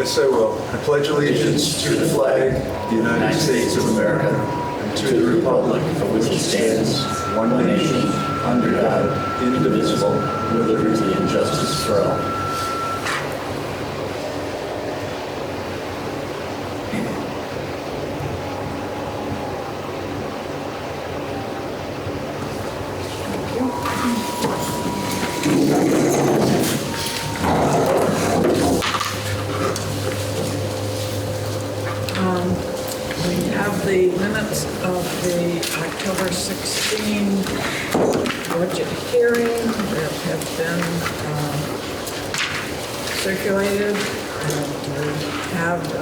Yes, I will. I pledge allegiance to the flag of the United States of America and to the republic for which it stands, one nation, under God, indivisible, with liberty and justice for all. We have the minutes of the October 16 budget hearing that have been circulated, and we have a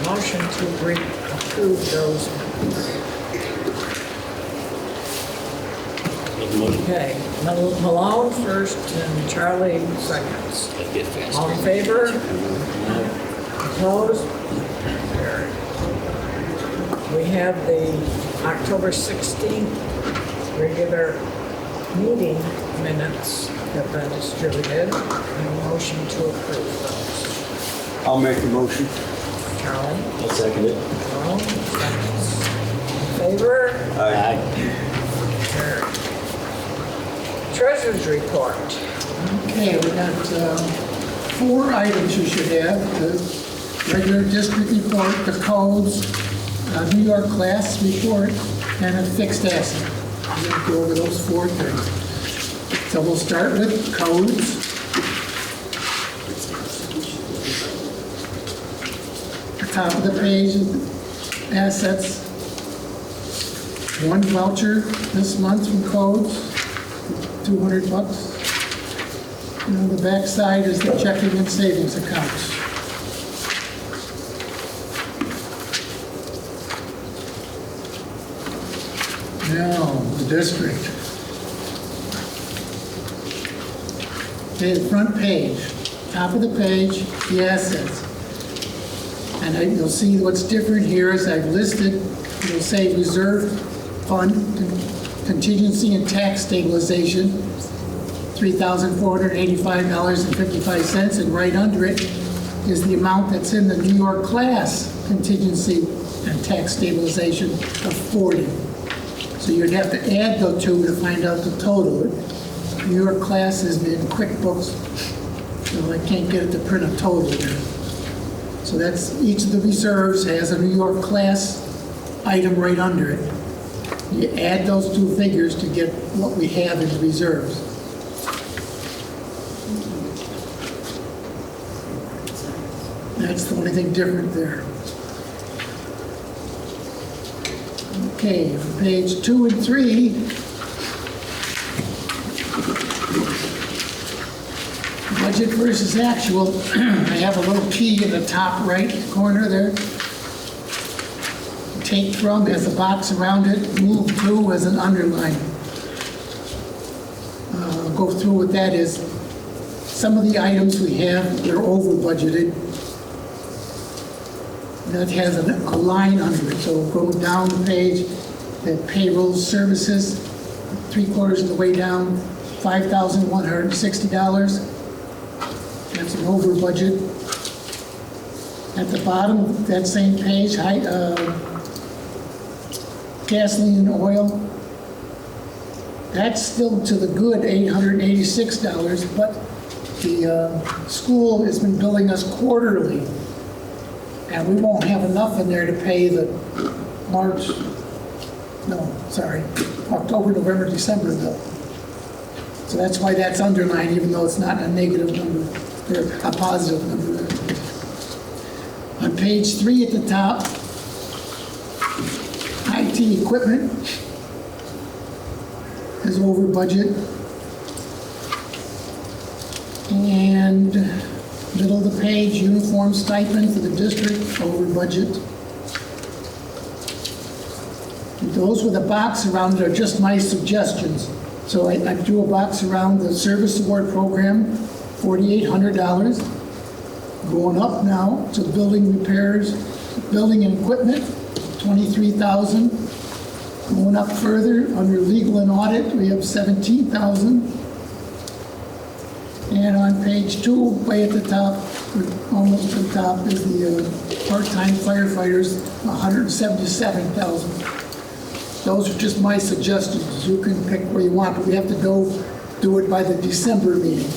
motion to approve those minutes. Okay, Malone first and Charlie seconds. All in favor? Opposed? Carried. We have the October 16th regular meeting minutes have been distributed. And a motion to approve those. I'll make the motion. Charlie? I'll second it. Malone, seconds. In favor? Aye. Carried. Treasurer's report. Okay, we got 4 items you should have. The regular district report, the codes, New York class report, and a fixed asset. I'm going to go over those 4 things. So we'll start with codes. The top of the page, assets. 1 voucher this month from codes, $200. And on the back side is the checking and savings accounts. Now, the district. Okay, the front page, top of the page, the assets. And you'll see what's different here is I've listed, it'll say reserve fund, contingency and tax stabilization, $3,485.55, and right under it is the amount that's in the New York class contingency and tax stabilization of 40. So you'd have to add the 2 to find out the total. New York class is in QuickBooks, so I can't get it to print a total there. So that's, each of the reserves has a New York class item right under it. You add those 2 figures to get what we have in the reserves. That's the only thing different there. Okay, on page 2 and 3, budget versus actual. I have a little key in the top right corner there. Take from has a box around it, move to as an underline. I'll go through what that is. Some of the items we have, they're over budgeted. That has a line under it, so go down the page, that payroll services, 3/4 of the way down, $5,160. That's an over budget. At the bottom of that same page, gasoline and oil, that's still to the good $886, but the school has been billing us quarterly, and we won't have enough in there to pay the October, November, December bill. So that's why that's underlined, even though it's not a negative number, or a positive number. On page 3 at the top, IT equipment is over budget. And middle of the page, uniform stipend for the district, over budget. And those with a box around it are just my suggestions. So I drew a box around the service award program, $4,800. Going up now to building repairs, building and equipment, $23,000. Going up further, under legal and audit, we have $17,000. And on page 2, way at the top, or almost to the top, is the part-time firefighters, 177,000. Those are just my suggestions. You can pick where you want, but we have to go do it by the December meeting.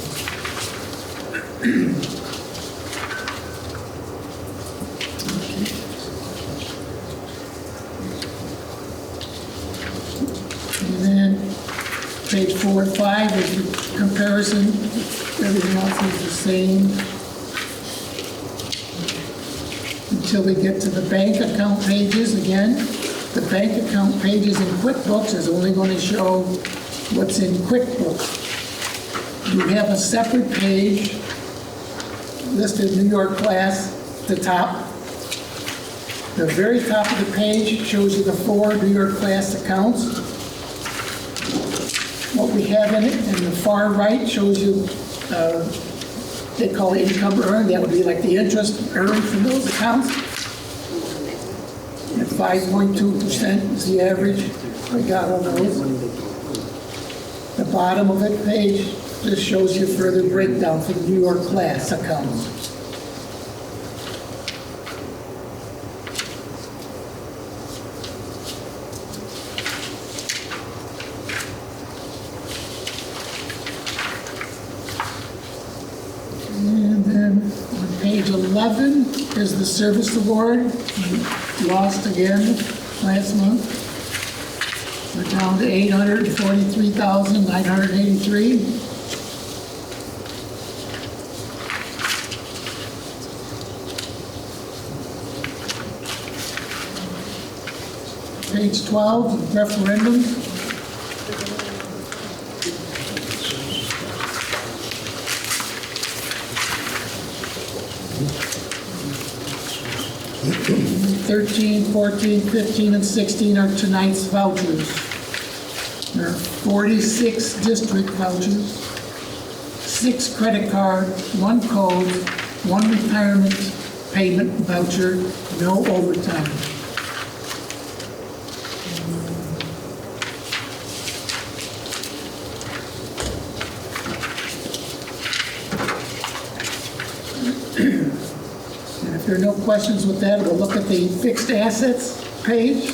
And then page 4 and 5 is the comparison. Everything else is the same. Until we get to the bank account pages again. The bank account pages in QuickBooks is only going to show what's in QuickBooks. You have a separate page listed New York class at the top. The very top of the page shows you the 4 New York class accounts, what we have in it, and the far right shows you, they call it income earned. That would be like the interest earned from those accounts. At 5.2% is the average we got on those. The bottom of it page just shows you further breakdown for the New York class accounts. And then on page 11 is the service award. We lost again last month. We're down to 843,983. Page 12, referendum. $13, $14, $15, and $16 are tonight's vouchers. There are 46 district vouchers, 6 credit card, 1 code, 1 retirement payment voucher, no overtime. And if there are no questions with that, we'll look at the fixed assets page.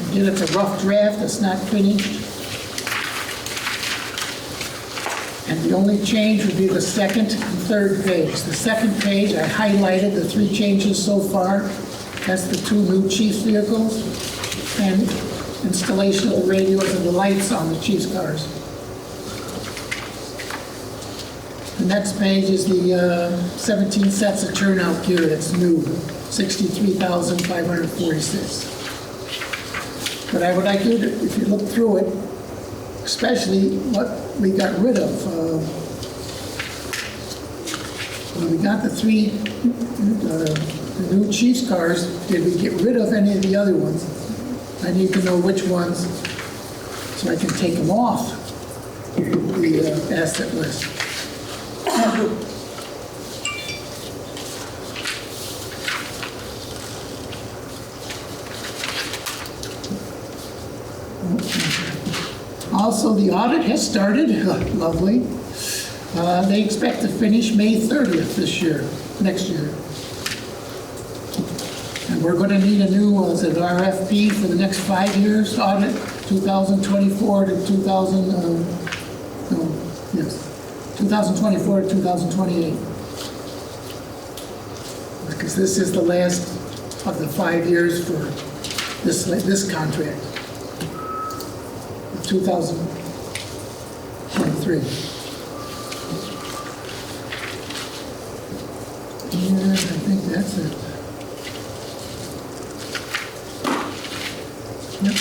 Again, it's a rough draft, it's not finished. And the only change would be the second and third page. The second page, I highlighted the 3 changes so far. That's the 2 new chief's vehicles and installation of the radios and the lights on the chief's cars. The next page is the 17 sets of turnout gear that's new, 63,546. But I would like you to, if you look through it, especially what we got rid of. When we got the 3 the new Chiefs cars, did we get rid of any of the other ones? I need to know which ones so I can take them off the asset list. Also, the audit has started. Lovely. They expect to finish May 30th this year, next year. And we're going to need a new RFP for the next 5 years audit, 2024 to 2024 to 2028. Because this is the last of the 5 years for this contract. 2023. And I think that's it. Yep.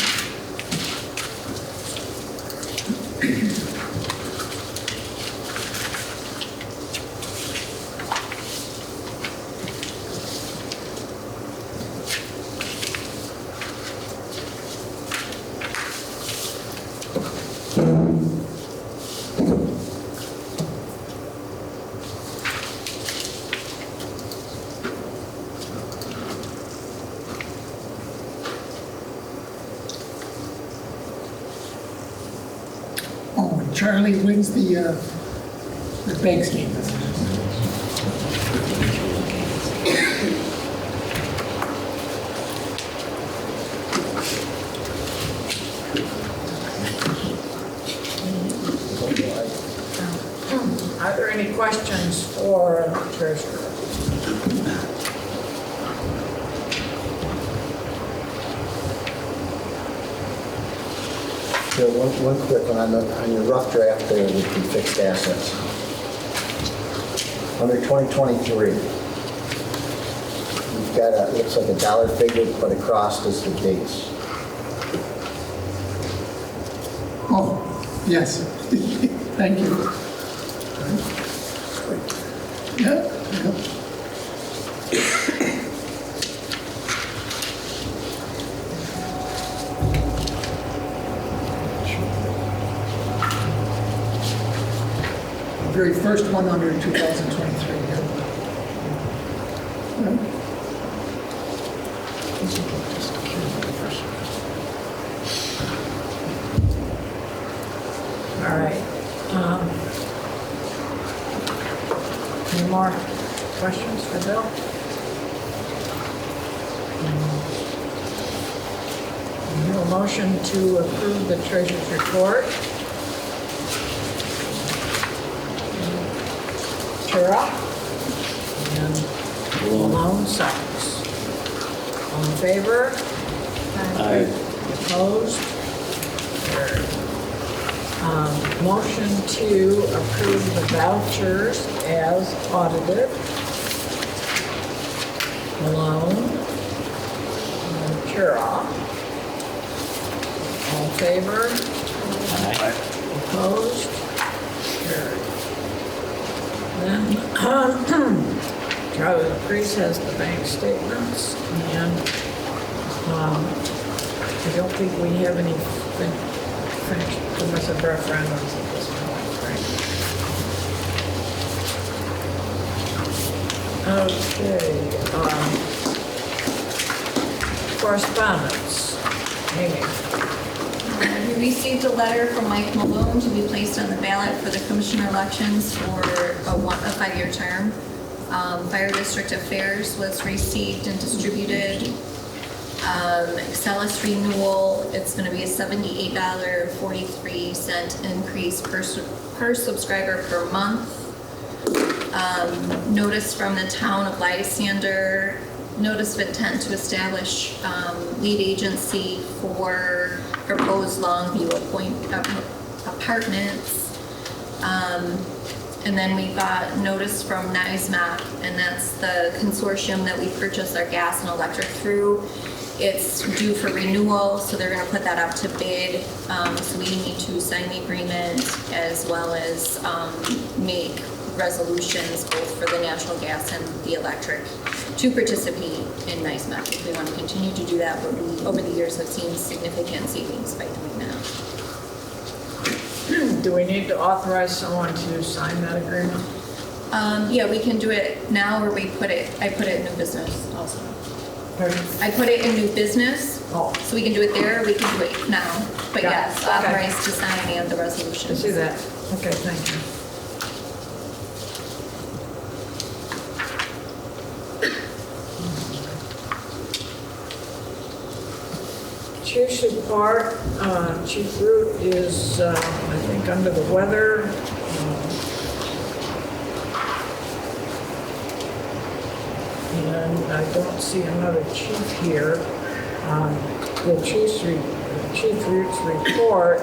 Charlie wins the bank statement. Are there any questions for the treasurer? Bill, one quick one on your rough draft there with the fixed assets. Under 2023, you've got a, looks like a dollar figure, but across is the dates. Oh, yes. Thank you. Yeah. Very first one under 2023. Yeah. All right. Any more questions for Bill? I have a motion to approve the treasurer's report. Tara? And Malone seconds. All in favor? Aye. Opposed? Carried. Motion to approve the vouchers as audited. Malone. And Kira. All in favor? Opposed? Carried. Then, Charlie Priest has the bank statements, and I don't think we have any finished permissive referendums at this point, right? Okay, correspondence. Amy. We received a letter from Mike Malone to be placed on the ballot for the commissioner elections for a 5-year term. Fire District Affairs was received and distributed. Excellus renewal, it's going to be a $78.43 increase per subscriber per month. Notice from the town of Lysander, notice of intent to establish lead agency for proposed Longview apartments. And then we got notice from NISMAC, and that's the consortium that we purchased our gas and electric through. It's due for renewal, so they're going to put that out to bid. So we need to sign the agreement as well as make resolutions both for the natural gas and the electric to participate in NISMAC if we want to continue to do that. But we, over the years, have seen significant savings by doing that. Do we need to authorize someone to sign that agreement? Yeah, we can do it now, or I put it in new business also. Pardon? I put it in new business, Oh. so we can do it there, or we can do it now. But Got it. yes, Okay. authorized to sign and the resolution. I see that. Okay, thank you. Chief's report, Chief Root is, I think, under the weather. And I don't see another chief here. The Chief Root's report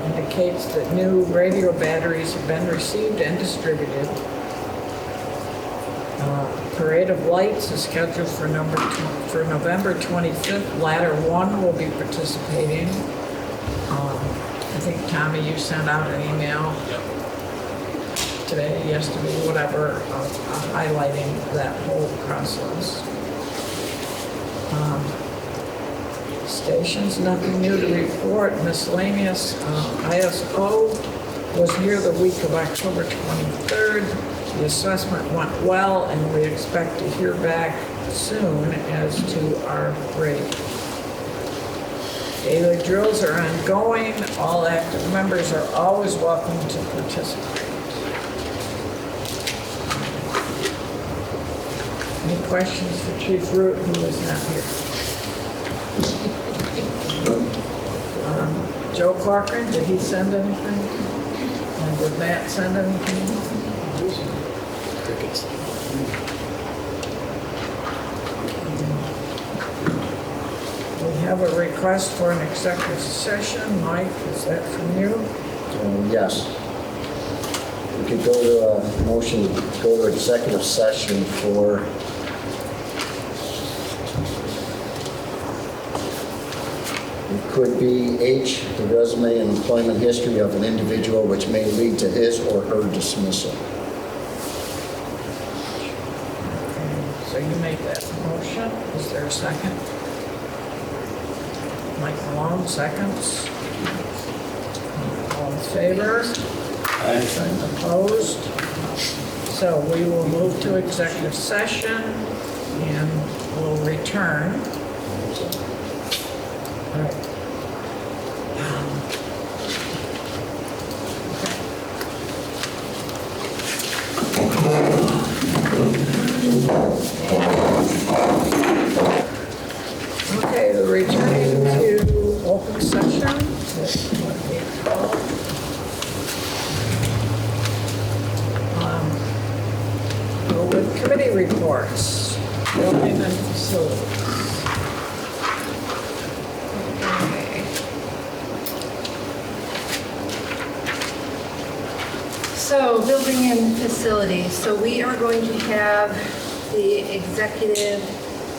indicates that new radio batteries have been received and distributed. Parade of Lights is scheduled for November 25th. Ladder 1 will be participating. I think, Tommy, you sent out an email today, yesterday, whatever, highlighting that whole process. Stations, nothing new to report. Miscellaneous, ISO was here the week of October 23rd. The assessment went well, and we expect to hear back soon as to our rate. Daily drills are ongoing. All active members are always welcome to participate. Any questions for Chief Root, who is not here? Joe Corcoran, did he send anything? And did Matt send anything? Crickets. We have a request for an executive session. Mike, is that from you? Yes. We could go to a motion, go to executive session for it could be H, the resume and employment history of an individual which may lead to his or her dismissal. So you make that motion. Is there a second? Mike Malone, seconds. All in favor? Opposed? So we will move to executive session and we'll return. All right. Okay, we're returning to open session. That's what we call. Go with committee reports, building and facilities. Okay. So, building and facilities. So we are going to have the executive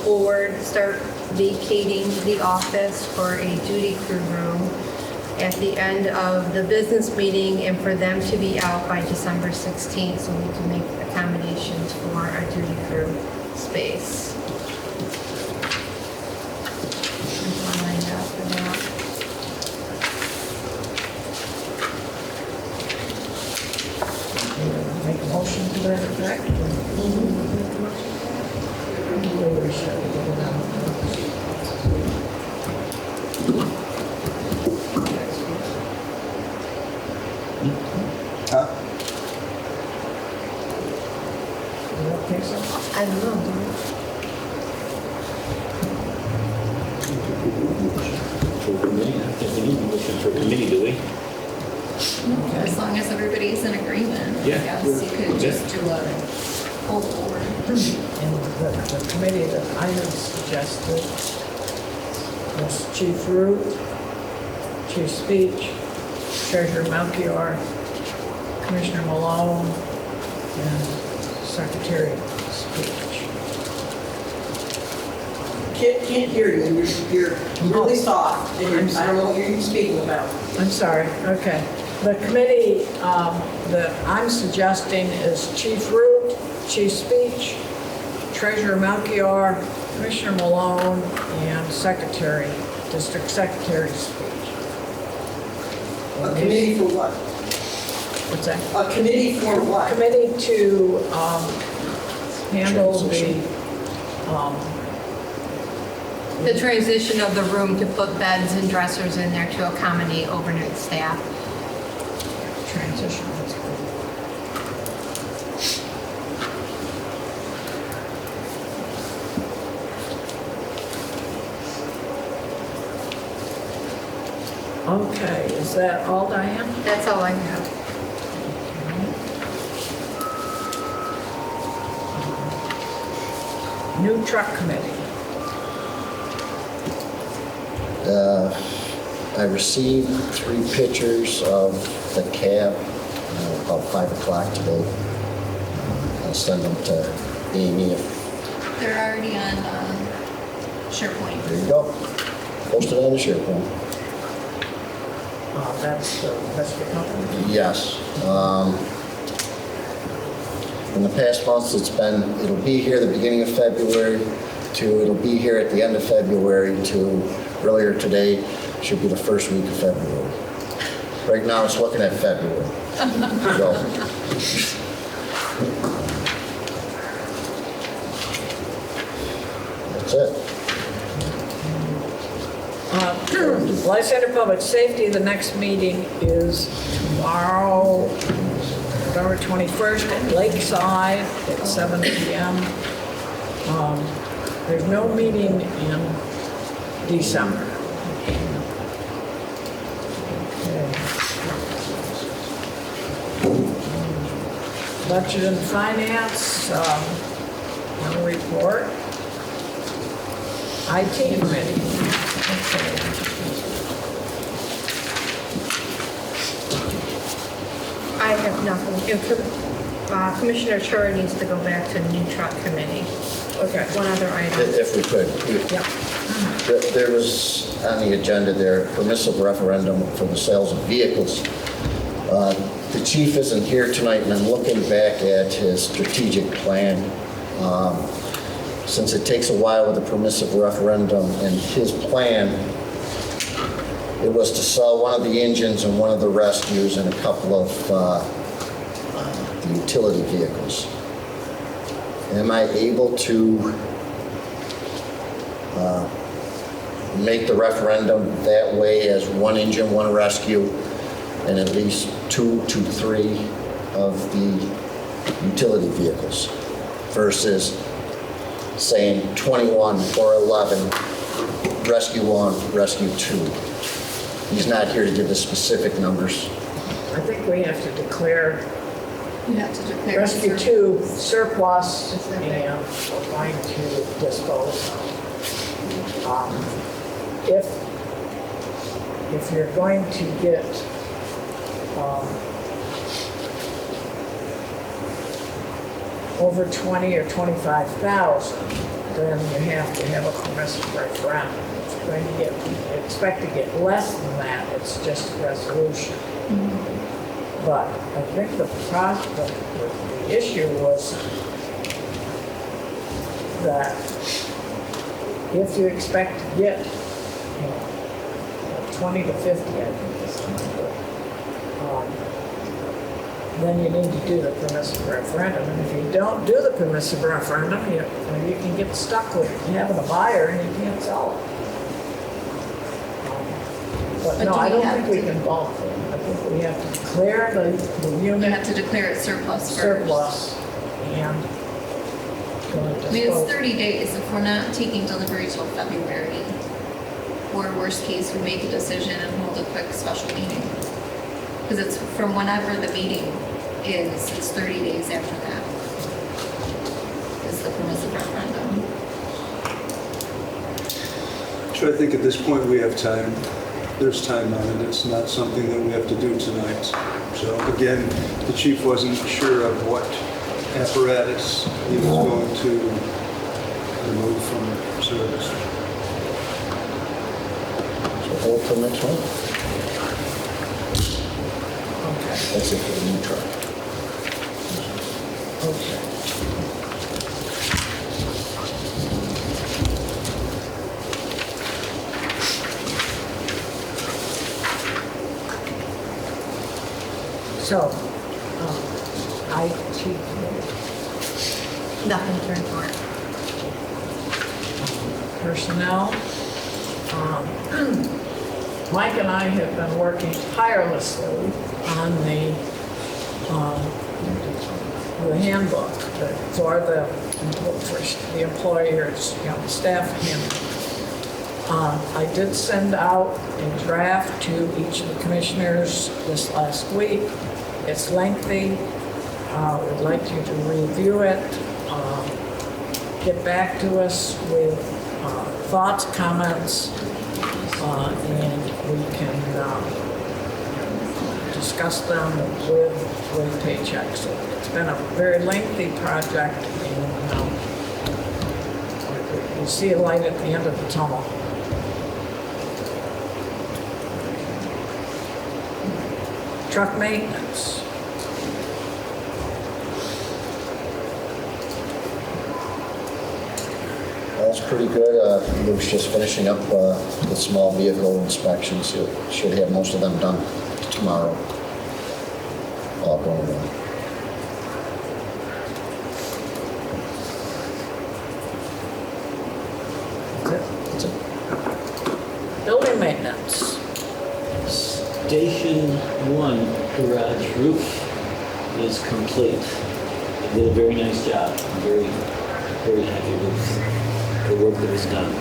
board start vacating the office for a duty crew room at the end of the business meeting, and for them to be out by December 16th, so we can make accommodations for our duty crew space. Lined up for that. Make a motion to that effect? We should get it out. Huh? You don't think so? I don't know, do you? For committee, I think we need a motion for committee, do we? As long as everybody's in agreement, I Yeah. guess you could just do a full board. And the committee that I had suggested was Chief Root, Chief Speech, Treasurer Melchior, Commissioner Malone, and Secretary Speech. Can't hear you. You're really soft, and I don't know what you're speaking about. I'm sorry, okay. The committee that I'm suggesting is Chief Root, Chief Speech, Treasurer Melchior, Commissioner Malone, and Secretary, District Secretary Speech. A committee for what? What's that? A committee for what? Committee to handle The transition of the room to put beds and dressers in there to accommodate overnight staff. transition. That's good. Okay, is that all, Diane? That's all I have. New truck committee. I received 3 pictures of the cab about 5 o'clock today. I'll send them to Amy. They're already on SharePoint. There you go. Posted on the SharePoint. That's the company. Yes. In the past months, it'll be here the beginning of February to it'll be here at the end of February to earlier today should be the first week of February. Right now, it's looking at February. So, that's it. Life Center Public Safety, the next meeting is tomorrow, November 21st at Lakeside at 7 p.m. There's no meeting in December. Okay. Budget and Finance, no report. IT Committee. I have nothing. Commissioner Chura needs to go back to New Truck Committee. Okay. One other item. If we could. Yeah. There was on the agenda there, permissive referendum for the sales of vehicles. The chief isn't here tonight, and I'm looking back at his strategic plan. Since it takes a while with a permissive referendum, and his plan, it was to sell one of the engines and one of the rescues and a couple of the utility vehicles. Am I able to make the referendum that way as one engine, one rescue, and at least 2 to 3 of the utility vehicles versus saying 21 or 11, rescue 1, rescue 2. He's not here to give the specific numbers. I think we have to declare You have to declare. Rescue 2 surplus, and we're going to dispose. If you're going to get over 20 or 25,000, then you have to have a permissive referendum. If you're going to expect to get less than that, it's just a resolution. But I think the issue was that if you expect to get 20 to 50, I think is the number, then you need to do the permissive referendum. And if you don't do the permissive referendum, you can get stuck with having a buyer and you can't sell it. But no, do I we don't have think we to- can bulk them. I think we have to declare the You unit have to declare it surplus first. surplus and go and I mean, it's dispose. 30 days. If we're not taking delivery till February, or worst case, we make a decision and hold a quick special meeting. Because it's from whenever the meeting is, it's 30 days after that. Is the permissive referendum. So I think at this point we have time. There's time on it. It's not something that we have to do tonight. So again, the chief wasn't sure of what apparatus he was going to remove from service. So hold till next month. Okay, That's it for the new truck. okay. So, IT committee, Nothing to report. personnel. Mike and I have been working tirelessly on the handbook for the employers, staff handbook. I did send out a draft to each of the commissioners this last week. It's lengthy. We'd like you to review it, get back to us with thoughts, comments, and we can discuss them with paychecks. So it's been a very lengthy project, and we see a light at the end of the tunnel. Truck maintenance. That's pretty good. Luke's just finishing up the small vehicle inspections. He should have most of them done tomorrow. All going well. That's it. Building maintenance. Station 1 garage roof is complete. They did a very nice job. I'm very, very happy with the work that was done.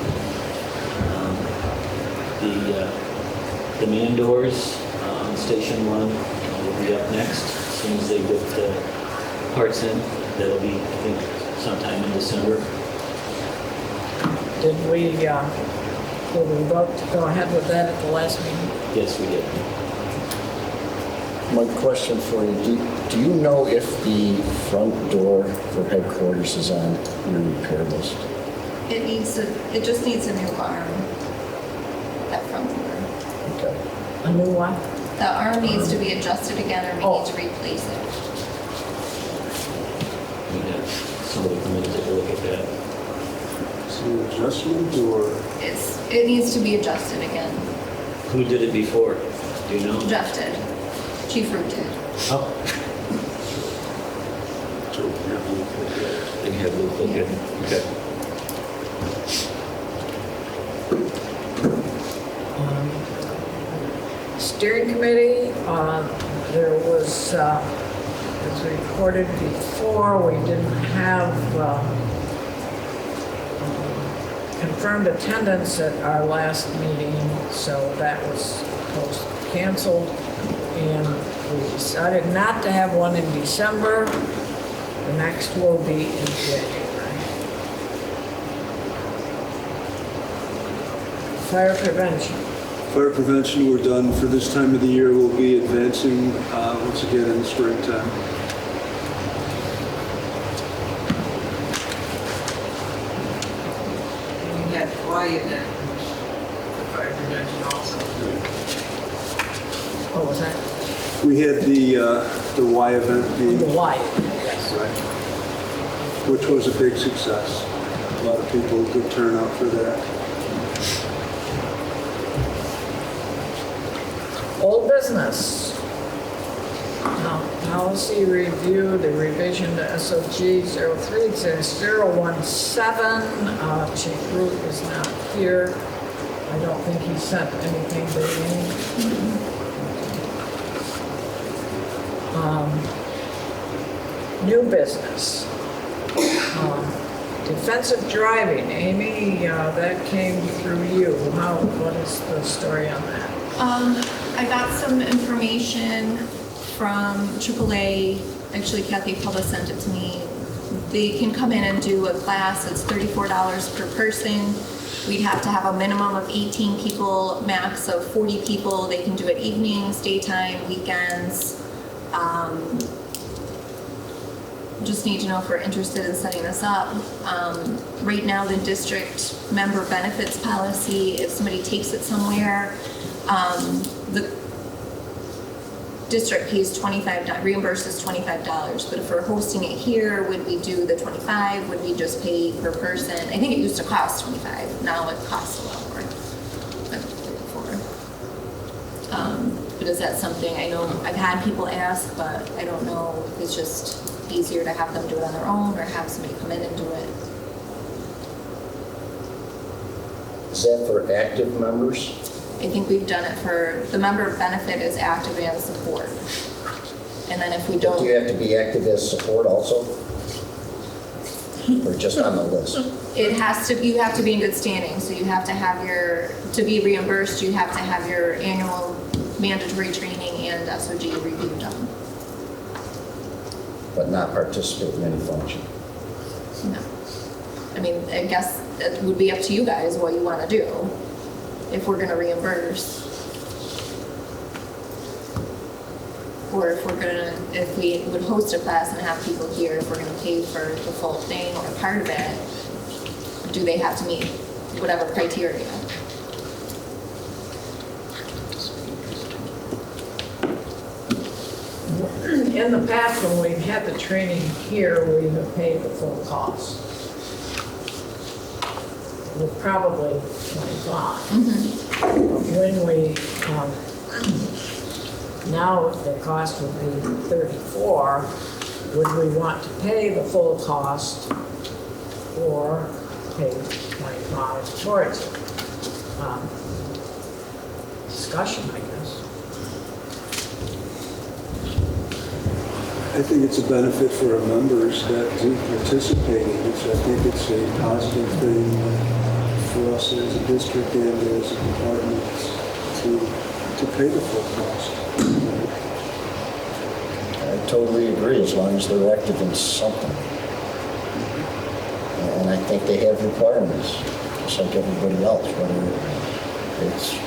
The man doors on Station 1 will be up next as soon as they get the parts in. That'll be, I think, sometime in December. Did we vote to go ahead with that at the last meeting? Yes, we did. My question for you, do you know if the front door for headquarters is on your repair list? It just needs a new arm, that front door. Okay. A new one? The arm needs to be adjusted again, or we need to replace it. We have somebody come in and take a look at that. Is it an adjustment or? It needs to be adjusted again. Who did it before? Do you know? Jeff did. Chief Root did. Oh. They have a little bit, okay. Steering committee, there was, as reported before, we didn't have confirmed attendance at our last meeting, so that was canceled. And we decided not to have one in December. The next will be in January. Fire prevention. Fire prevention, we're done for this time of the year. We'll be advancing once again in the springtime. We had quiet then for fire prevention also. What was that? We had the Y event, The Y. right, which was a big success. A lot of people, good turnout for that. Old business. Policy review, the revision to SOG 03-017. Chief Root is not here. I don't think he sent anything to me. New business. Defensive driving. Amy, that came through you. What is the story on that? I got some information from AAA. Actually, Kathy Pubba sent it to me. They can come in and do a class. It's $34 per person. We'd have to have a minimum of 18 people, max of 40 people. They can do it evenings, daytime, weekends. Just need to know if we're interested in setting this up. Right now, the district member benefits policy, if somebody takes it somewhere, the district pays reimburses $25. But if we're hosting it here, would we do the 25? Would we just pay per person? I think it used to cost 25. Now it costs a lot more than before. But is that something, I know I've had people ask, but I don't know if it's just easier to have them do it on their own or have somebody come in and do it. Is that for active members? I think we've done it for, the member benefit is active and support. And then if we don't. Do you have to be active as support also? Or just on the list? It has to, you have to be in good standing. So you have to have to be reimbursed, you have to have your annual mandatory training and SOG review done. But not participate in any function? No. I mean, I guess it would be up to you guys what you want to do if we're going to reimburse. Or if we would host a class and have people here, if we're going to pay for the full thing or part of it, do they have to meet whatever criteria? In the past, when we've had the training here, we have paid the full cost. With probably 25. When we, now the cost would be 34, would we want to pay the full cost or pay 25 towards it? Discussion, I guess. I think it's a benefit for our members that do participate in it. So I think it's a positive thing for us as a district and as a department to pay the full cost. I totally agree, as long as they're active in something. And I think they have requirements, just like everybody else, whether it's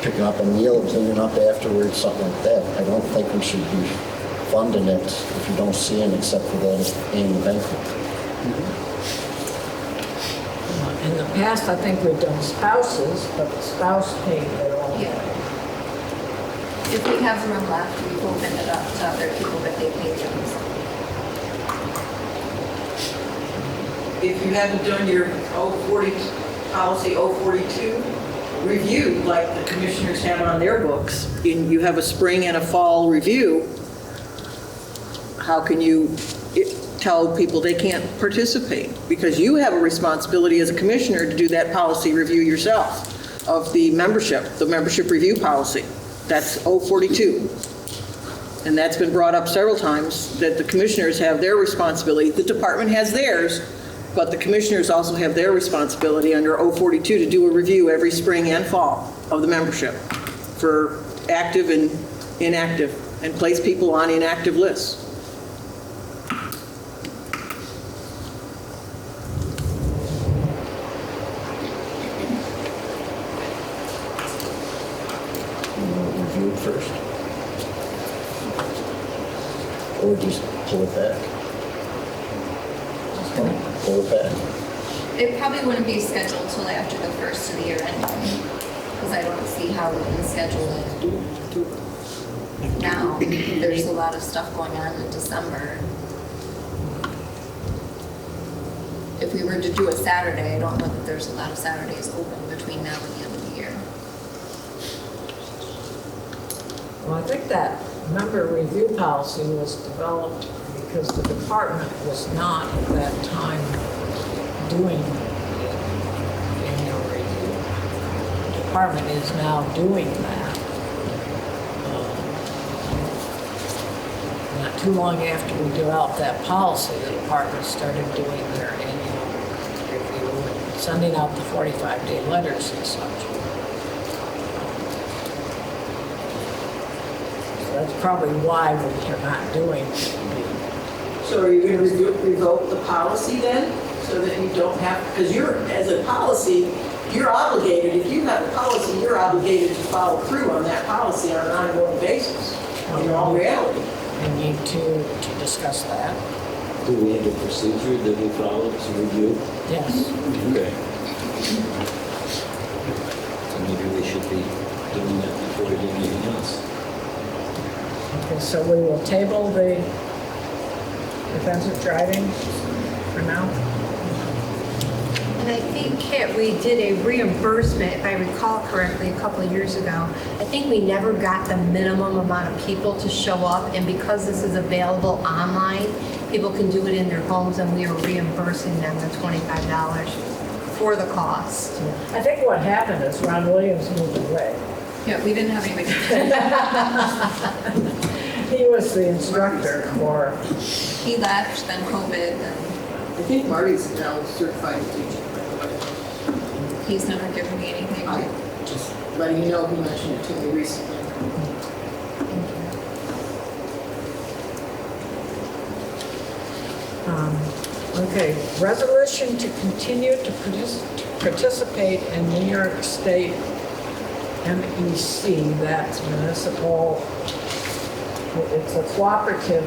picking up a meal, cleaning up afterwards, something like that. I don't think we should be funding it if you don't see them except for that annual benefit. In the past, I think we've done spouses, but the spouse paid their own. Yeah. If we have room left, we've opened it up to other people that they pay themselves. If you haven't done your 040, policy 042 review, like the commissioners have on their books, and you have a spring and a fall review, how can you tell people they can't participate? Because you have a responsibility as a commissioner to do that policy review yourself of the membership review policy. That's 042. And that's been brought up several times, that the commissioners have their responsibility. The department has theirs, but the commissioners also have their responsibility under 042 to do a review every spring and fall of the membership for active and inactive, and place people on inactive lists. Review it first. Or just pull it back. Pull it back. It probably wouldn't be scheduled till after the first of the year anyway, because I don't see how we can schedule it now. There's a lot of stuff going on in December. If we were to do a Saturday, I don't know that there's a lot of Saturdays open between now and the end of the year. Well, I think that member review policy was developed because the department was not at that time doing annual review. The department is now doing that. Not too long after we developed that policy, the department started doing their annual review and sending out the 45-day letters and such. That's probably why we're not doing it. So are you going to revoke the policy then, so that you don't have, because you're, as a policy, you're obligated, if you have a policy, you're obligated to follow through on that policy on an ongoing basis, in all reality. We need to discuss that. Do we have a procedure that we follow to review? Yes. Okay. So maybe we should be doing that before we do anything else. Okay, so we will table the defensive driving for now. And I think, Kit, we did a reimbursement, if I recall correctly, a couple of years ago. I think we never got the minimum amount of people to show up, and because this is available online, people can do it in their homes, and we are reimbursing them the $25 for the cost. I think what happened is Ron Williams moved away. Yeah, we didn't have anybody. He was the instructor for, He left, then COVID, and I think Marty's now certified teacher, by the way. he's never given me anything to. Just letting you know, he mentioned it to me recently. okay, resolution to continue to participate in New York State MEC, that's municipal, it's a cooperative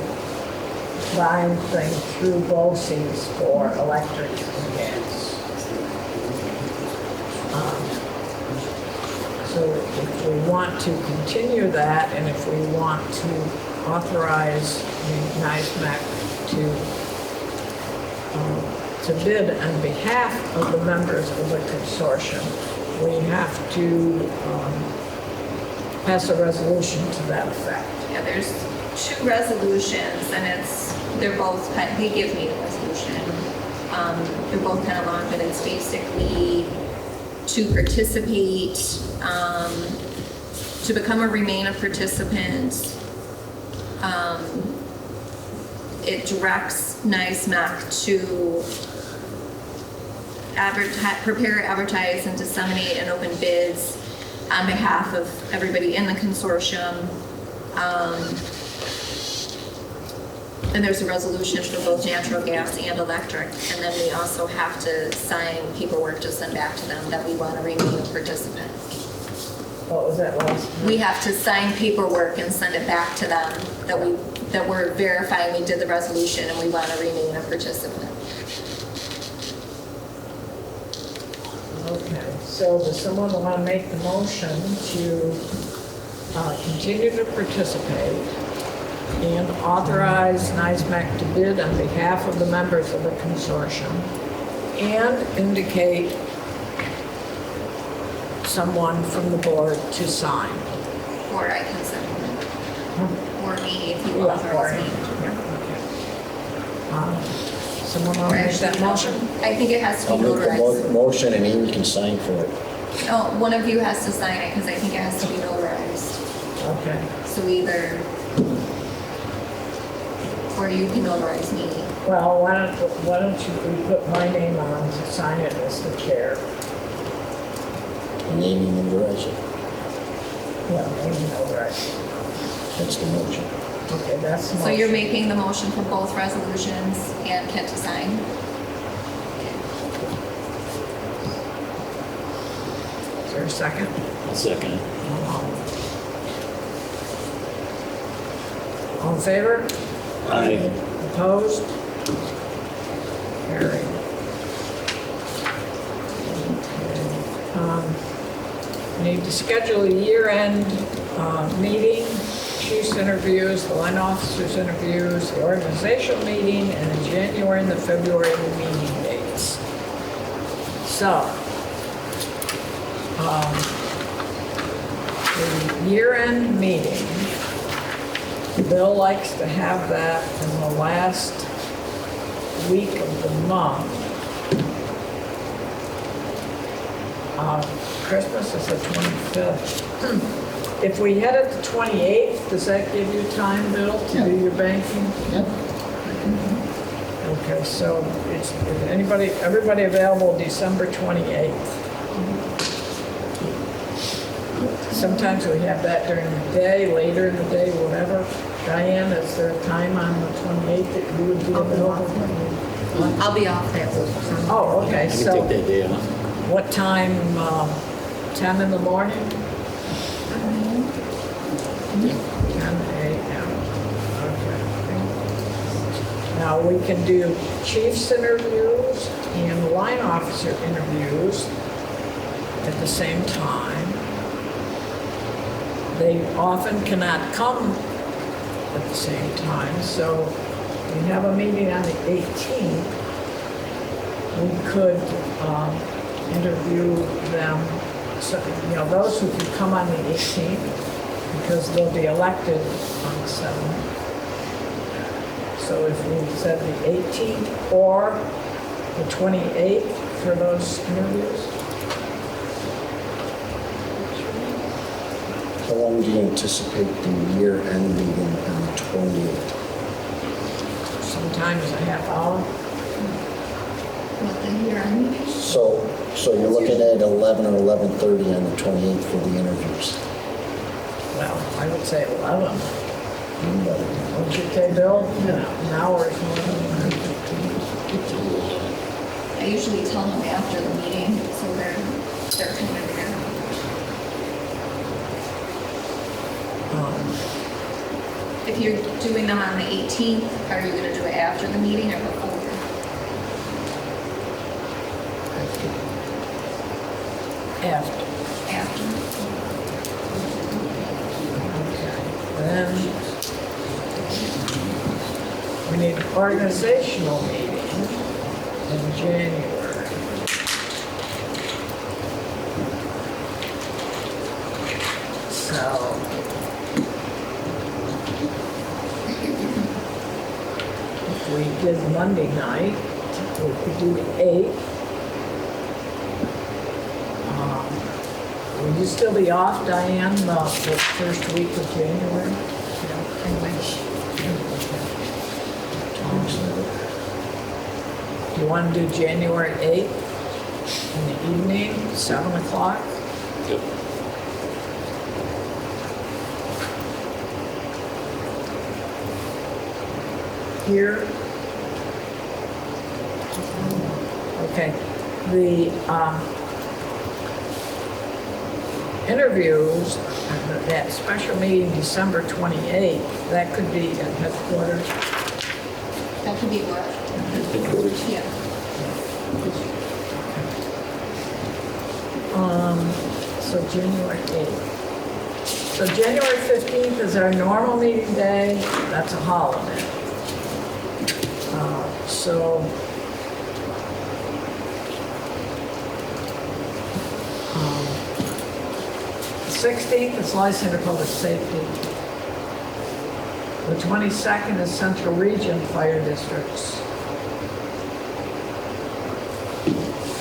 buying thing through BOCES for electric and gas. So if we want to continue that, and if we want to authorize the NISMAC to bid on behalf of the members of the consortium, we have to pass a resolution to that effect. Yeah, there's two resolutions, and they're both, he gives me the resolution. They're both kind of long, but it's basically to participate, to become or remain a participant it directs NISMAC to prepare, advertise, and disseminate and open bids on behalf of everybody in the consortium. And there's a resolution for both natural gas and electric. And then we also have to sign paperwork to send back to them that we want to remain a participant. What was that last? We have to sign paperwork and send it back to them that we're verifying we did the resolution and we want to remain a participant. Okay, so does someone want to make the motion to continue to participate and authorize NISMAC to bid on behalf of the members of the consortium and indicate someone from the board to sign? Or I can send one. Or me if you Yeah, authorize me. Someone want to make that motion? I think it has to I'll be make the notarized. motion and Amy can sign for it. Oh, one of you has to sign it because I think it has to be notarized. Okay. So either, or you can notarize me. Well, why don't you put my name on to sign it as the chair? And Amy notarize it. Well, maybe notarize. That's the motion. Okay, that's the So motion. you're making the motion for both resolutions and Kent to sign? Is there a second? I'll second it. All in favor? Aye. Opposed? Carried. We need to schedule a year-end meeting, chiefs interviews, the line officers interviews, the organizational meeting, and the January and the February meeting dates. So, the year-end meeting, Bill likes to have that in the last week of the month. Christmas is the 25th. If we had it the 28th, does that give you time, Bill, to do your banking? Yep. Okay, so is everybody available December 28th? Sometimes we have that during the day, later in the day, whatever. Diane, is there a time on the 28th that you would be available? I'll be off that week. Oh, okay, I can so take that day off. what time, 10 in the morning? 10 a.m. Okay. Now, we can do chief's interviews and line officer interviews at the same time. They often cannot come at the same time, so we have a meeting on the 18th. We could interview them, so, those who could come on the 18th, because they'll be elected on the 7th. So if we said the 18th or the 28th for those interviews? How long do you anticipate the year-end meeting on the 28th? Sometimes a half hour. What the year-end? So you're looking at 11 or 11:30 on the 28th for the interviews. Well, I would say 11. Even better. What'd you say, Bill? An hour is more than I usually tell them after the meeting, so they're kind of there. If you're doing them on the 18th, are you going to do it after the meeting or before? after. After. Okay. Then we need an organizational meeting in January. So if we did Monday night, we could do the 8th. Will you still be off, Diane, the first week of January? Do you want to do January 8th in the evening, 7 o'clock? Yep. Here? Okay. The interviews, that special meeting December 28th, that could be at headquarters. That could be what? Yeah. So January 8th. So January 15th is our normal meeting day. That's a holiday. So 16th is Life Center Public Safety. The 22nd is Central Region Fire Districts.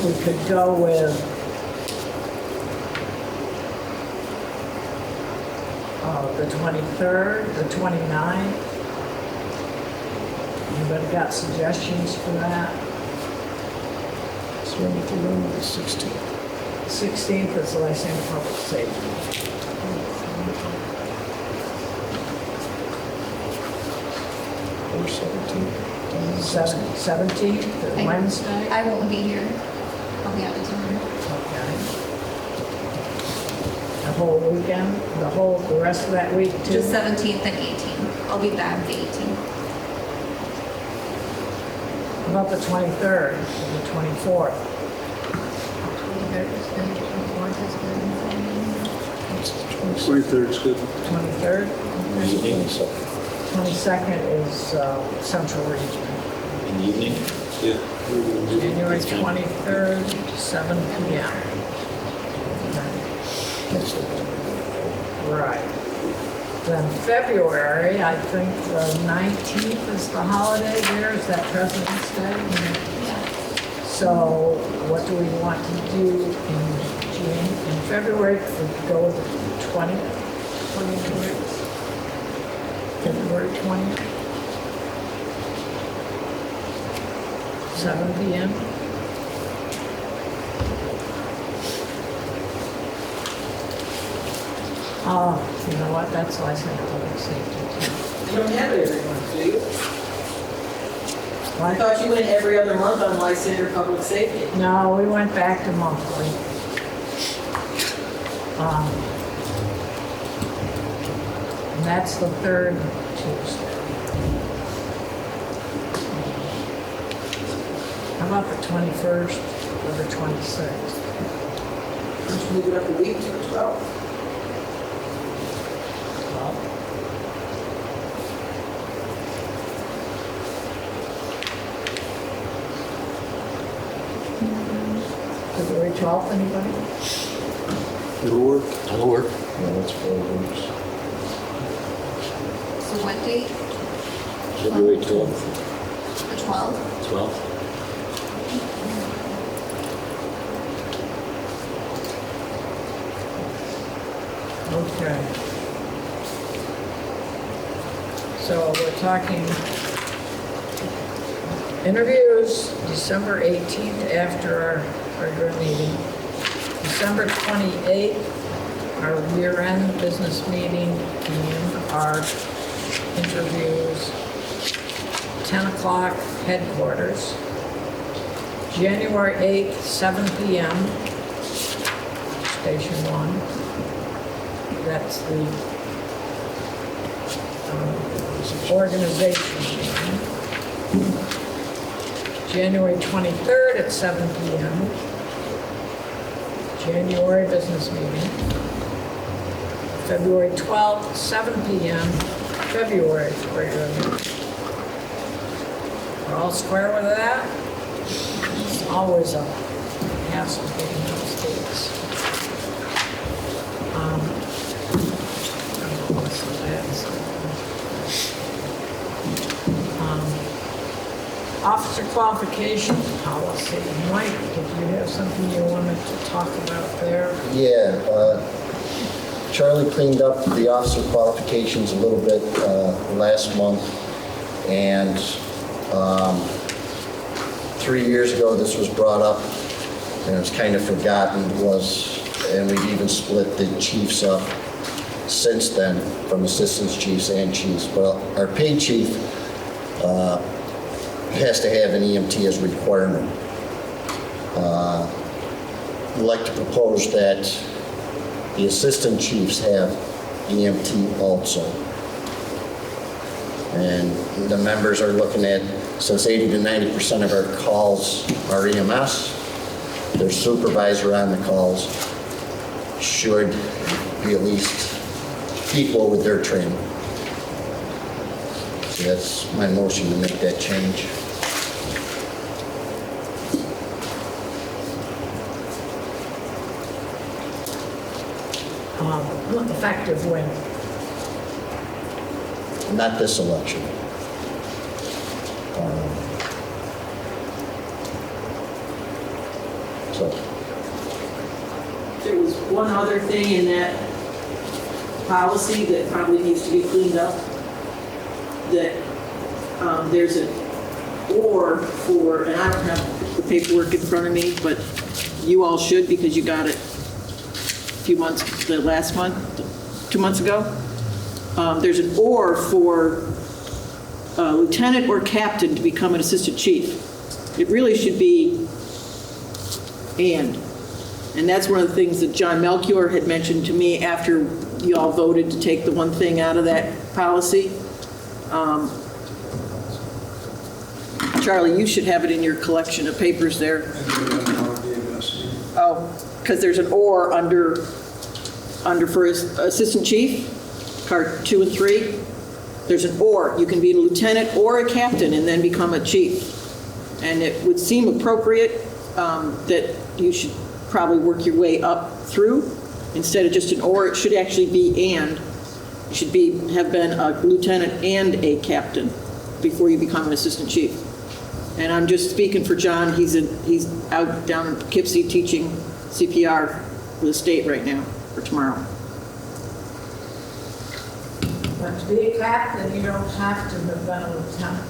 We could go with the 23rd, the 29th. Anybody got suggestions for that? So we're the room the 16th. 16th is Life Center Public Safety. 17th, Wednesday. I won't be here. I'll be out of town. Okay. The whole weekend, the rest of that week too? Just 17th and 18th. I'll be back the 18th. How about the 23rd, or the 24th? 23rd is good. 23rd? Evening, 22nd is Central Region. in the evening. Yeah. January 23rd, 7 p.m. Right. Then February, I think the 19th is the holiday there. Is that President's Day? So what do we want to do in February? We could go with the 20th, February 20th. 7 p.m. Oh, you know what? That's Life Center Public Safety. You don't have it every month, do you? I What? thought you went every other month on Life Center Public Safety. No, we went back to monthly. And that's the third Tuesday. How about the 21st or the 26th? Just move it up a week to the 12th. Well, February 12th, anybody? It'll work. That'll work. Yeah, that's 4 weeks. So what date? February 12th. The 12th? 12th. Okay. So we're talking interviews December 18th after our regular meeting. December 28th, our year-end business meeting and our interviews. 10 o'clock headquarters. January 8th, 7 p.m. Station 1. That's the organization meeting. January 23rd at 7 p.m. January business meeting. February 12th, 7 p.m. February regular meeting. We're all square with that? It's always a hassle getting those dates. Officer qualification policy. Mike, did you have something you wanted to talk about there? Yeah, Charlie cleaned up the officer qualifications a little bit last month, and 3 years ago, this was brought up, and it was kind of forgotten, and we've even split the chiefs up since then from assistant chiefs and chiefs. Well, our paid chief has to have an EMT as a requirement. I'd like to propose that the assistant chiefs have EMT also. And the members are looking at, since 80 to 90% of our calls are EMS, their supervisor on the calls should be at least equal with their training. So that's my motion to make that change. Effective when? Not this election. So, There was one other thing in that policy that probably needs to be cleaned up, that there's an or for, and I don't have the paperwork in front of me, but you all should because you got it a few months, the last month, 2 months ago. There's an or for lieutenant or captain to become an assistant chief. It really should be and. And that's one of the things that John Melchior had mentioned to me after you all voted to take the one thing out of that policy. Charlie, you should have it in your collection of papers there. Oh, because there's an or under for assistant chief, card 2 and 3. There's an or. You can be a lieutenant or a captain and then become a chief. And it would seem appropriate that you should probably work your way up through instead of just an or. It should actually be and. You should have been a lieutenant and a captain before you become an assistant chief. And I'm just speaking for John. He's out down in Poughkeepsie teaching CPR for the state right now for tomorrow. But to be a captain, you don't have to have been a lieutenant.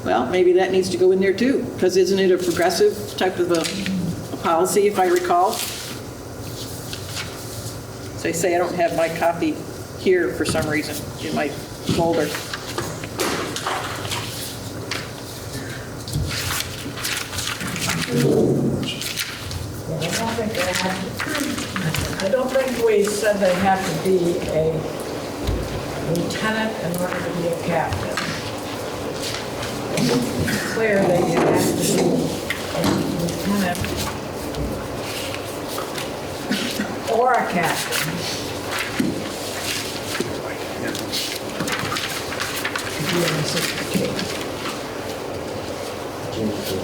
Well, maybe that needs to go in there too, because isn't it a progressive type of a policy, if I recall? So I say I don't have my copy here for some reason in my folder. I don't think we said they have to be a lieutenant in order to be a captain. It's clear that you have to be a lieutenant or a captain to be an assistant chief.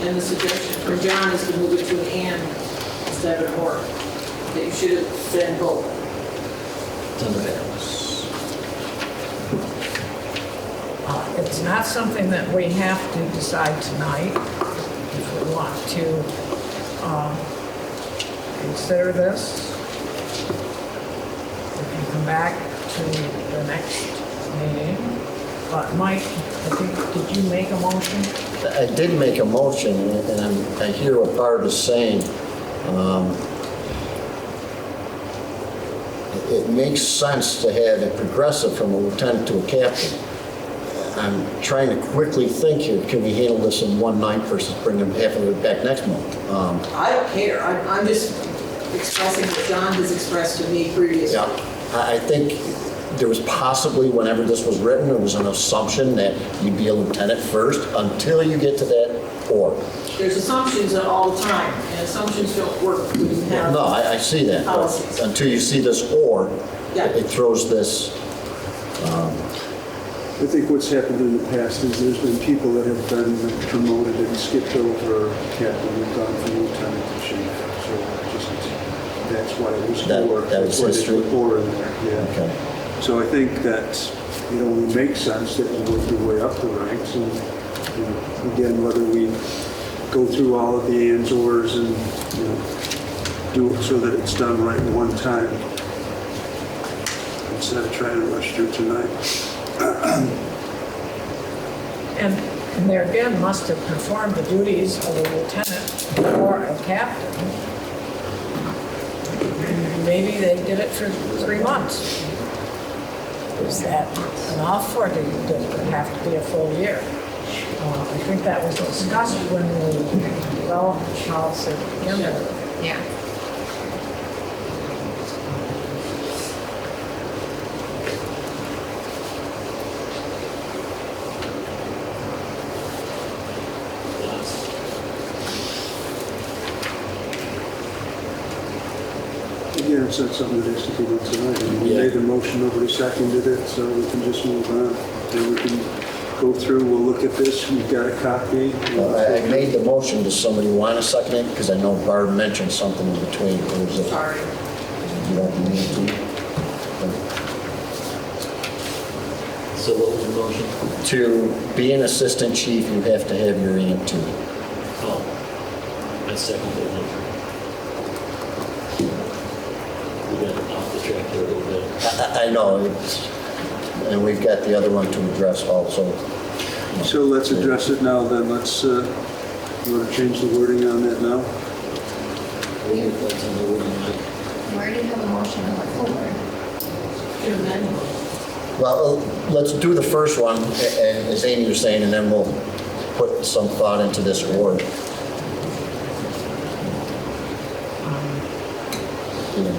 And the suggestion for John is to move it to an and instead of an or. That you should have said both. It's not something that we have to decide tonight. If we want to consider this, we can come back to the next meeting. But Mike, I think, did you make a motion? I did make a motion, and I hear what Barb is saying. It makes sense to have a progressive from a lieutenant to a captain. I'm trying to quickly think here, can we handle this in one night versus bring them half of it back next month? I don't care. I'm just expressing what John has expressed to me previously. Yeah, I think there was possibly, whenever this was written, there was an assumption that you'd be a lieutenant first until you get to that or. There's assumptions all the time, and assumptions don't work when you have. No, I see that. But Policies. until you see this or, Yeah. it throws this. I think what's happened in the past is there's been people that have been promoted and skipped over captain and gone from lieutenant to chief. So that's why it was That or. was That's why they history? put or in there, yeah. Okay. So I think that it only makes sense that you work your way up the ranks. And again, whether we go through all of the ands, ors, and do it so that it's done right one time instead of trying to rush through tonight. And And there again, must have performed the duties of a lieutenant or a captain. And maybe they did it for 3 months. Is that enough, or does it have to be a full year? I think that was discussed when we developed the policy to begin with. Yeah. Again, it's not something that has to be done tonight. I mean, we made the motion, nobody seconded it, so we can just move on. And we can go through, we'll look at this, we've got a copy. I made the motion. Does somebody want to second it? Because I know Barb mentioned something in between. Sorry. You don't need to. So what was the motion? To be an assistant chief, you have to have your EMT. Oh, I second that motion. We got off the track there a little bit. I know, and we've got the other one to address also. So let's address it now then. Let's, you want to change the wording on that now? That's on the wording, Mike. We already have a motion on the floor. Well, let's do the first one, and as Amy was saying, and then we'll put some thought into this word.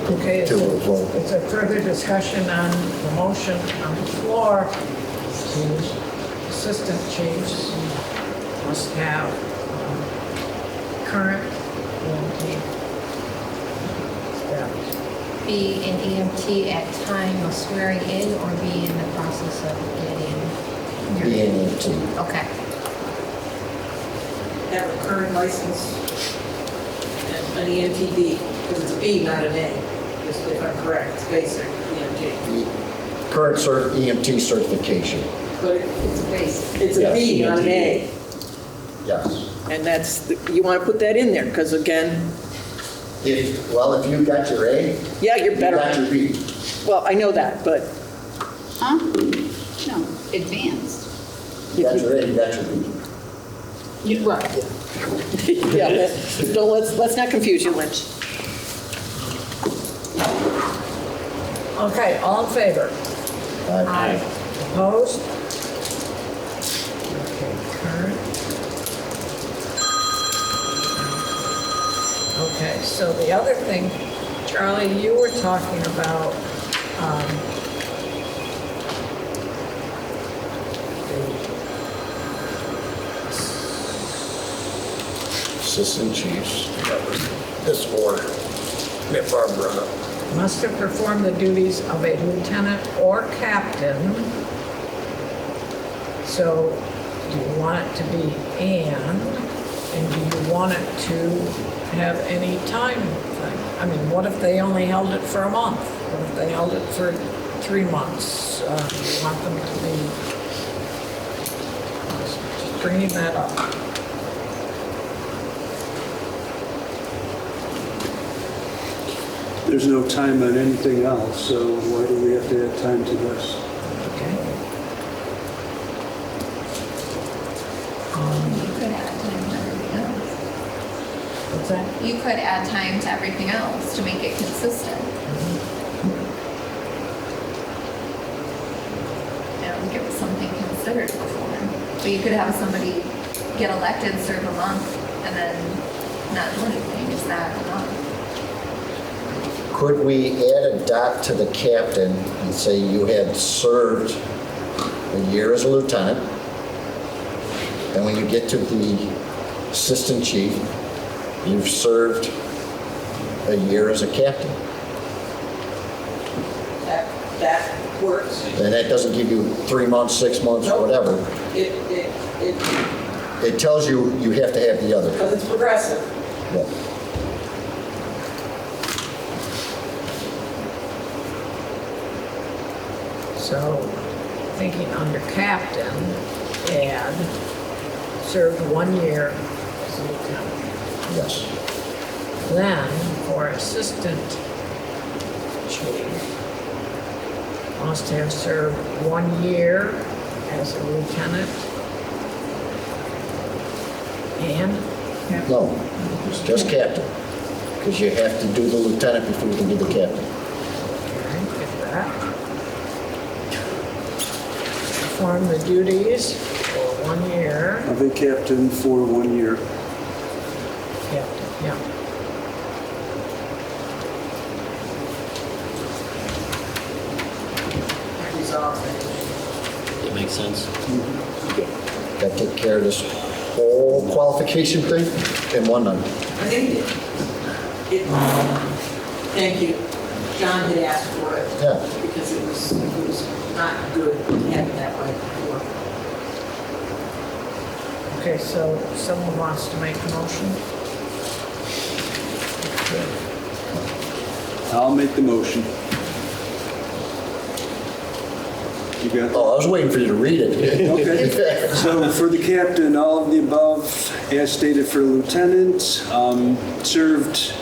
Okay, To a vote. it's a further discussion on the motion on the floor. The assistant chiefs must have current EMT status. Be an EMT at time of swearing in or be in the process of getting? Be an EMT. Okay. Have a current license and an EMTD, because it's a B, not an A, just if I'm correct, it's basic EMT. Current EMT certification, But It's a basic. it's a B, not an A. yes. And that's, you want to put that in there, because again, If you got your A, yeah, you're you better. got your B. Well, I know that, but Huh? No, advanced. You got your A, you got your B. Right. yeah, let's not confuse you, Lynch. Okay, all in favor? Aye. Opposed? Okay, current. Okay, so the other thing, Charlie, you were talking about Assistant chiefs, this order, that Barb brought up. must have performed the duties of a lieutenant or captain. So do you want it to be and do you want it to have any time thing? I mean, what if they only held it for a month? What if they held it for 3 months? Do you want them to be, just bringing that up. There's no time on anything else, so why do we have to add time to this? Okay. You could add time to everything else. What's that? You could add time to everything else to make it consistent. And give it something considered before. But you could have somebody get elected, serve a month, and then not do anything. Is that enough? Could we add a dot to the captain and say you had served a year as a lieutenant, and when you get to the assistant chief, you've served a year as a captain? That works. And that doesn't give you 3 months, 6 months, or whatever. It tells you you have to have the other. Because it's progressive. Yeah. So, thinking under captain, add, served 1 year as a lieutenant. Yes. Then, for assistant chief, must have served 1 year as a lieutenant And? No, it's just captain. Because you have to do the lieutenant before you can do the captain. Alright, get that. Perform the duties for 1 year. Of a captain for 1 year. Captain, yeah. That makes sense. Got to take care of this whole qualification thing in one night. I think thank you. John had asked for it. Yeah. Because it was not good having that way before. Okay, so someone wants to make a motion? I'll make the motion. You got that? Oh, I was waiting for you to read it. Okay. So for the captain, all of the above, as stated for lieutenant, served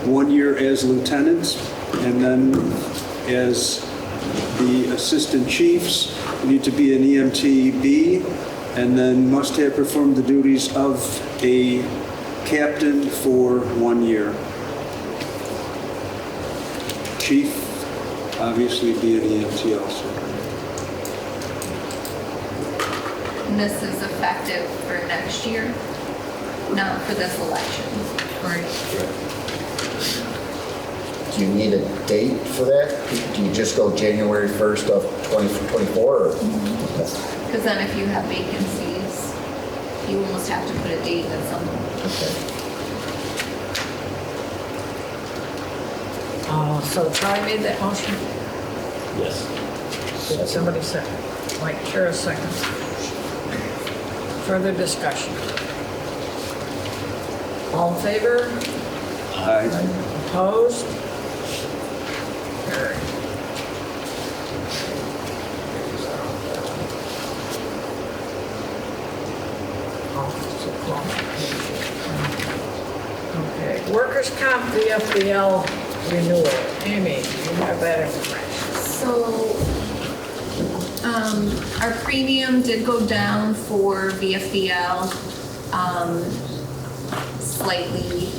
1 year as lieutenant, and then as the assistant chiefs, need to be an EMT-B, and then must have performed the duties of a captain for 1 year. Chief, obviously be an EMT also. And this is effective for next year, not for this election. Right. Do you need a date for that? Do you just go January 1st of 2024? Or? Because then if you have vacancies, you almost have to put a date at some point. So Ty made that motion? Yes. Did somebody second? Mike, sure, second. Further discussion? All in favor? Aye. Opposed? Carried. Officer qualification. Okay, workers' comp VFBL renewal. Amy, you have that information. So, our premium did go down for VFBL, slightly,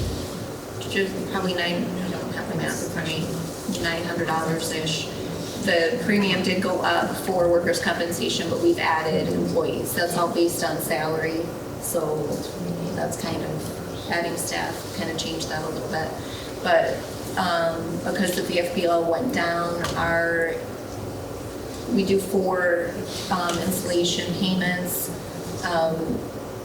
just probably I don't have my math in front of me, $900-ish. The premium did go up for workers' compensation, but we've added employees. That's all based on salary, so that's kind of adding staff, kind of changed that a little bit. But because the VFBL went down, we do 4 installation payments.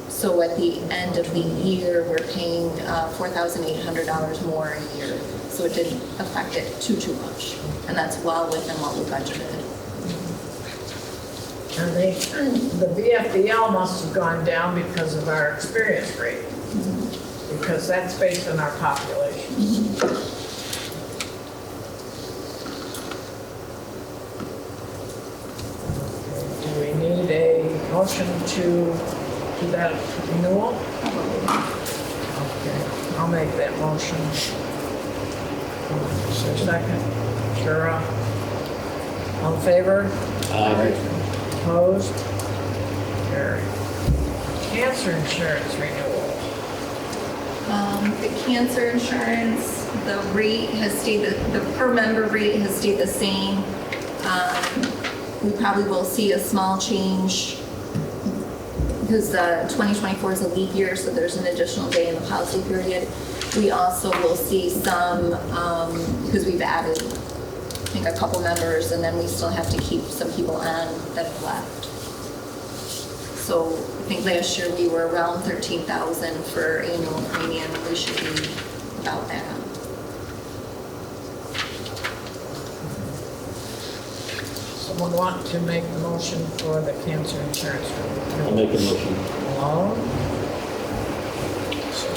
So at the end of the year, we're paying $4,800 more a year. So it didn't affect it too much. And that's well within what we budgeted. And the VFBL must have gone down because of our experience rate. Because that's based on our population. Do we need a motion to do that renewal? Okay, I'll make that motion. Is there a second? Sure. All in favor? Opposed? Carried. Cancer insurance renewal. The cancer insurance, the rate has stayed, the per member rate has stayed the same. We probably will see a small change because 2024 is a leap year, so there's an additional day in the policy period. We also will see some, because we've added, I think, a couple members, and then we still have to keep some people on that have left. So I think last year we were around 13,000 for annual premium, and we should be about that. Someone want to make the motion for the cancer insurance renewal? I'll make a motion. Malone?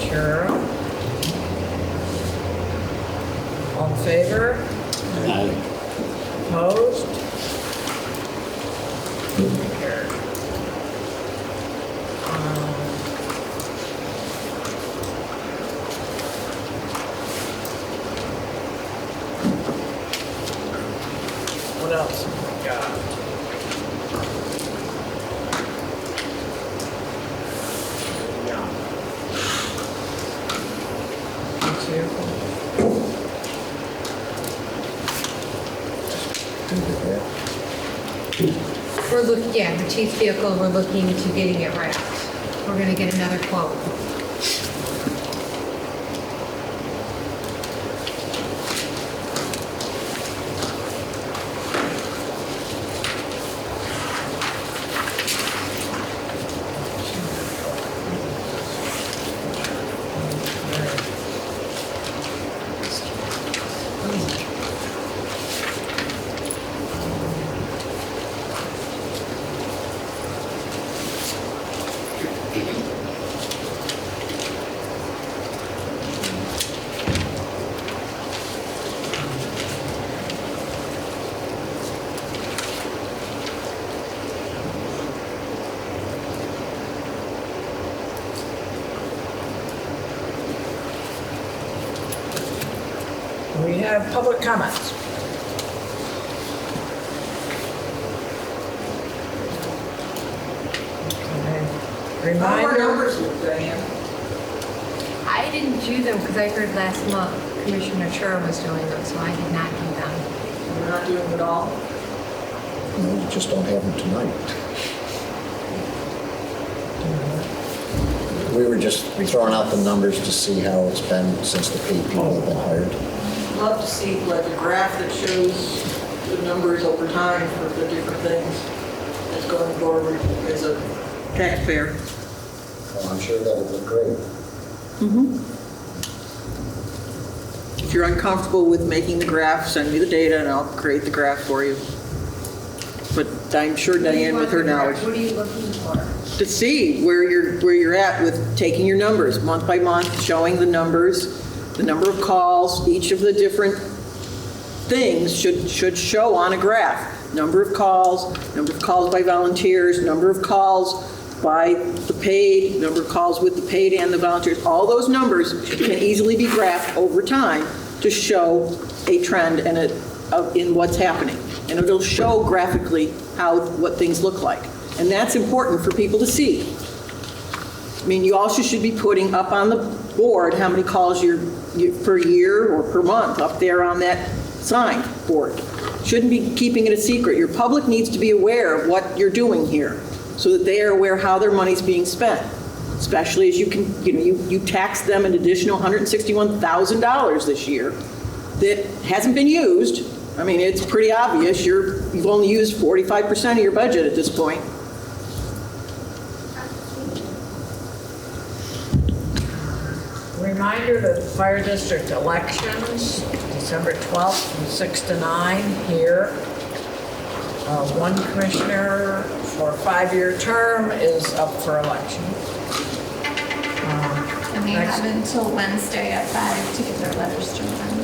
Sure. All in favor? Aye. Opposed? Carried. What else have we got? Yeah. We're looking, yeah, the chief's vehicle, we're looking into getting it wrapped. We're gonna get another quote. We have public comments. How are Reminder, numbers look, Diane? I didn't do them because I heard last month Commissioner Chur was doing them, so I did not do them. We're not doing it at all? We just don't have them tonight. We were just throwing out the numbers to see how it's been since the paid people have been hired. Love to see like a graph that shows the numbers over time for the different things that's going forward as a taxpayer. Well, I'm sure that would look great. If you're uncomfortable with making the graph, send me the data and I'll create the graph for you. But I'm sure Diane with her knowledge. What are you looking for? To see where you're at with taking your numbers month by month, showing the numbers, the number of calls, each of the different things should show on a graph. Number of calls by volunteers, number of calls by the paid, number of calls with the paid and the volunteers. All those numbers can easily be graphed over time to show a trend and in what's happening. And it'll show graphically what things look like. And that's important for people to see. I mean, you also should be putting up on the board how many calls per year or per month up there on that sign board. Shouldn't be keeping it a secret. Your public needs to be aware of what you're doing here so that they are aware how their money's being spent. Especially as you tax them an additional $161,000 this year that hasn't been used. I mean, it's pretty obvious you've only used 45% of your budget at this point. reminder that the fire district elections, December 12th from 6 to 9 here. One commissioner for a 5-year term is up for election. And they have until Wednesday at 5 to get their letters turned in.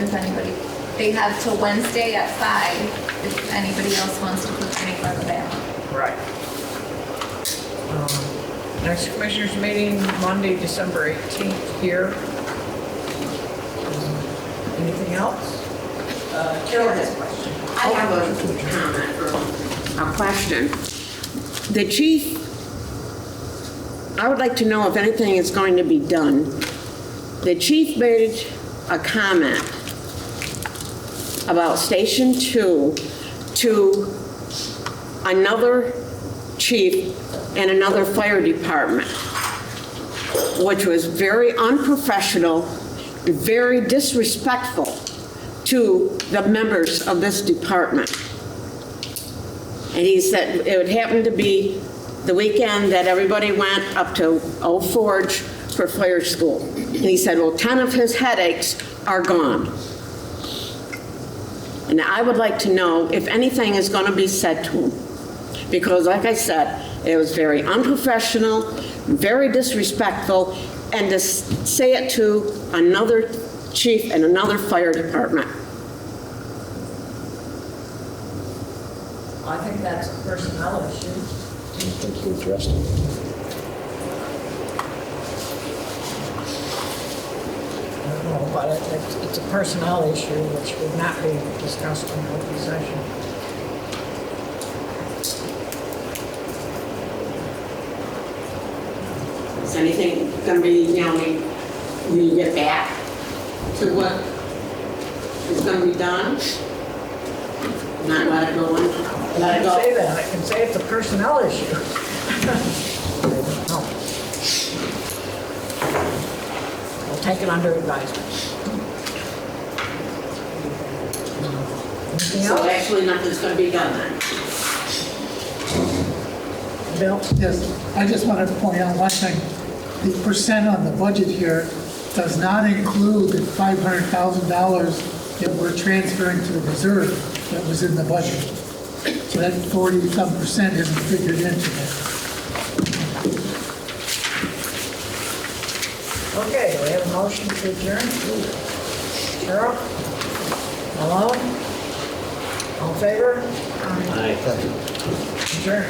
If anybody, they have till Wednesday at 5 if anybody else wants to put their name on the ballot. Right. Next commissioners meeting, Monday, December 18th here. Anything else? Carol has a question. I have a comment or a question. The chief, I would like to know if anything is going to be done. The chief made a comment about Station 2 to another chief in another fire department, which was very unprofessional, very disrespectful to the members of this department. And he said it would happen to be the weekend that everybody went up to Old Forge for fire school. And he said, well, 10 of his headaches are gone. And I would like to know if anything is going to be said to him. Because like I said, it was very unprofessional, very disrespectful, and to say it to another chief in another fire department. I think that's a personnel issue. I think you addressed it. I don't know, but it's a personnel issue which would not be discussed in open session. Is anything going to be, when you get back to what is going to be done? Not let it go on? I can say that, I can say it's a personnel issue. No. We'll take it under advisement. Anything So else? actually, nothing's going to be done then. Bill? Yes, I just wanted to point out one thing. The percent on the budget here does not include the $500,000 that we're transferring to the reserve that was in the budget. So that 40-some% isn't figured into that. Okay, do we have a motion to adjourn? Cheryl? Malone? All in favor? Aye. Adjourn.